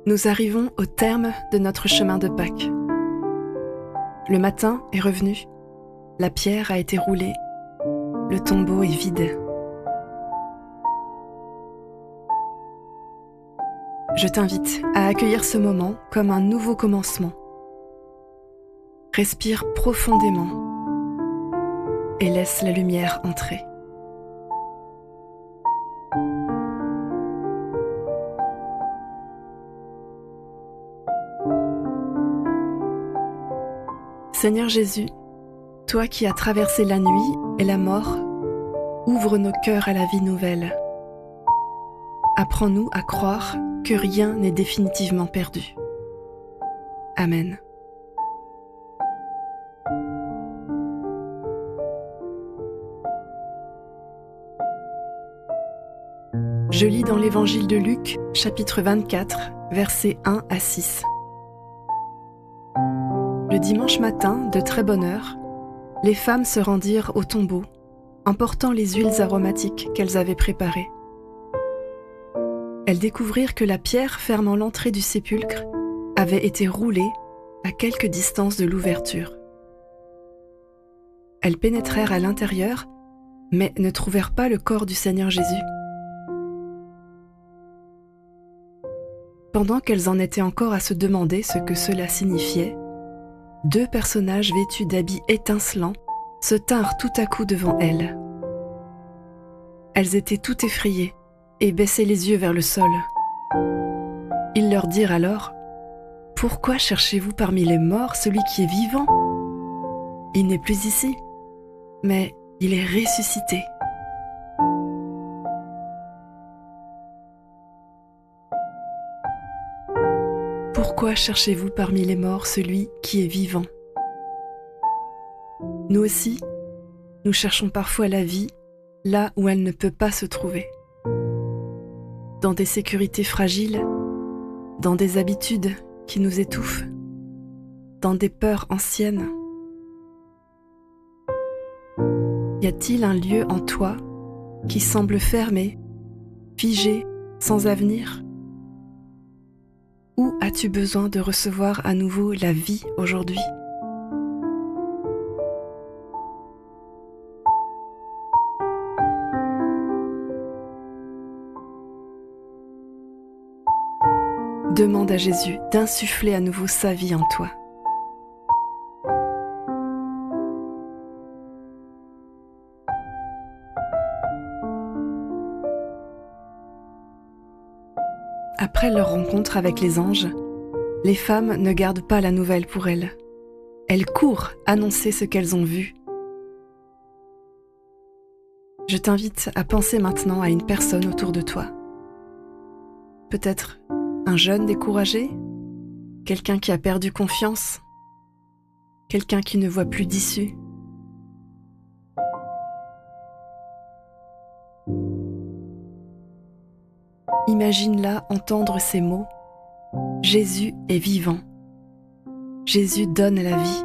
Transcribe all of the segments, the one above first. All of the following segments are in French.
Nous arrivons au terme de notre chemin de Pâques. Le matin est revenu, la pierre a été roulée, le tombeau est vide. Je t'invite à accueillir ce moment comme un nouveau commencement. Respire profondément et laisse la lumière entrer. Seigneur Jésus, toi qui as traversé la nuit et la mort, ouvre nos cœurs à la vie nouvelle. Apprends-nous à croire que rien n'est définitivement perdu. Amen. Je lis dans l'Évangile de Luc, chapitre 24, versets 1 à 6. Le dimanche matin, de très bonne heure, les femmes se rendirent au tombeau, emportant les huiles aromatiques qu'elles avaient préparées. Elles découvrirent que la pierre fermant l'entrée du sépulcre avait été roulée à quelque distance de l'ouverture. Elles pénétrèrent à l'intérieur, mais ne trouvèrent pas le corps du Seigneur Jésus. Pendant qu'elles en étaient encore à se demander ce que cela signifiait, deux personnages vêtus d'habits étincelants se tinrent tout à coup devant elles. Elles étaient toutes effrayées et baissaient les yeux vers le sol. Ils leur dirent alors : « Pourquoi cherchez-vous parmi les morts celui qui est vivant ? Il n'est plus ici, mais il est ressuscité. » Pourquoi cherchez-vous parmi les morts celui qui est vivant ? Nous aussi, nous cherchons parfois la vie là où elle ne peut pas se trouver. Dans des sécurités fragiles, dans des habitudes qui nous étouffent, dans des peurs anciennes. Y a-t-il un lieu en toi qui semble fermé, figé, sans avenir ? Où as-tu besoin de recevoir à nouveau la vie aujourd'hui ? Demande à Jésus d'insuffler à nouveau sa vie en toi. Après leur rencontre avec les anges, les femmes ne gardent pas la nouvelle pour elles. Elles courent annoncer ce qu'elles ont vu. Je t'invite à penser maintenant à une personne autour de toi. Peut-être un jeune découragé, quelqu'un qui a perdu confiance, quelqu'un qui ne voit plus d'issue. Imagine-la entendre ces mots : Jésus est vivant. Jésus donne la vie.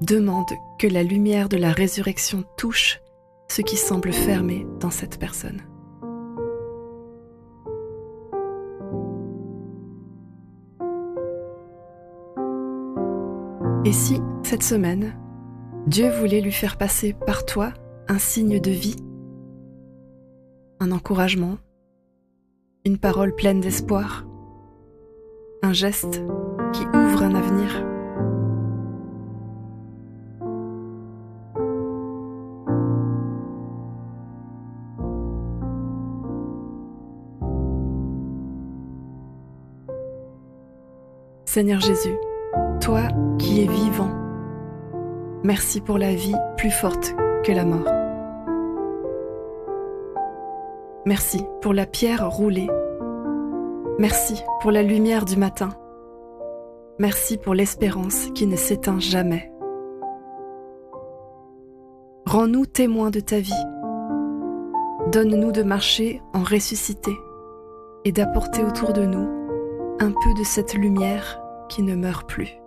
Demande que la lumière de la résurrection touche ce qui semble fermé dans cette personne. Et si, cette semaine, Dieu voulait lui faire passer par toi un signe de vie, un encouragement, une parole pleine d'espoir, un geste qui ouvre un avenir. Seigneur Jésus, toi qui es vivant, merci pour la vie plus forte que la mort. Merci pour la pierre roulée. Merci pour la lumière du matin. Merci pour l'espérance qui ne s'éteint jamais. Rends-nous témoins de ta vie. Donne-nous de marcher en ressuscité et d'apporter autour de nous un peu de cette lumière qui ne meurt plus.